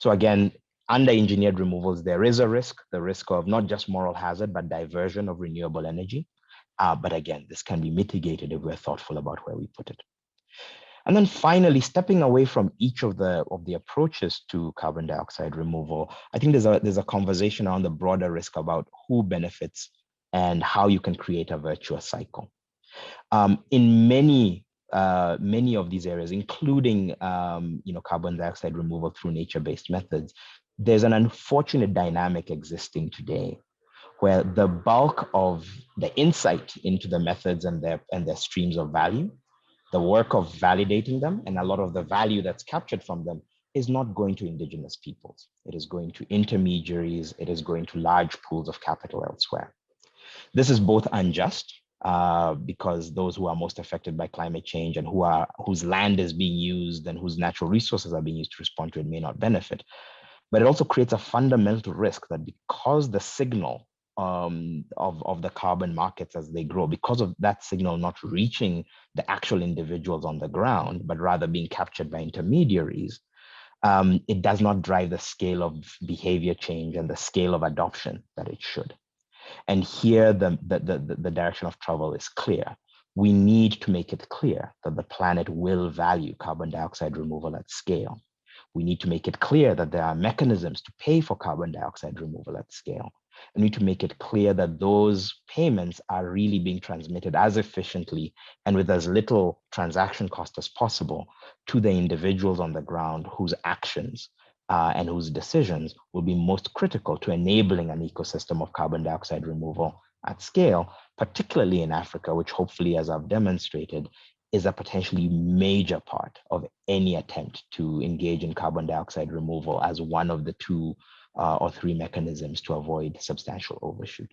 So again, under engineered removals, there is a risk, the risk of not just moral hazard, but diversion of renewable energy. But again, this can be mitigated if we're thoughtful about where we put it. And then finally, stepping away from each of the approaches to carbon dioxide removal, I think there's a conversation around the broader risk about who benefits and how you can create a virtuous cycle. In many of these areas, including carbon dioxide removal through nature-based methods, there's an unfortunate dynamic existing today where the bulk of the insight into the methods and their streams of value, the work of validating them, and a lot of the value that's captured from them is not going to indigenous peoples. It is going to intermediaries. It is going to large pools of capital elsewhere. This is both unjust, because those who are most affected by climate change and whose land is being used and whose natural resources are being used to respond to it may not benefit. But it also creates a fundamental risk that because the signal of the carbon markets as they grow, because of that signal not reaching the actual individuals on the ground, but rather being captured by intermediaries, it does not drive the scale of behavior change and the scale of adoption that it should. And here, the direction of travel is clear. We need to make it clear that the planet will value carbon dioxide removal at scale. We need to make it clear that there are mechanisms to pay for carbon dioxide removal at scale. We need to make it clear that those payments are really being transmitted as efficiently and with as little transaction cost as possible to the individuals on the ground whose actions and whose decisions will be most critical to enabling an ecosystem of carbon dioxide removal at scale, particularly in Africa, which hopefully, as I've demonstrated, is a potentially major part of any attempt to engage in carbon dioxide removal as one of the 2 or 3 mechanisms to avoid substantial overshoot.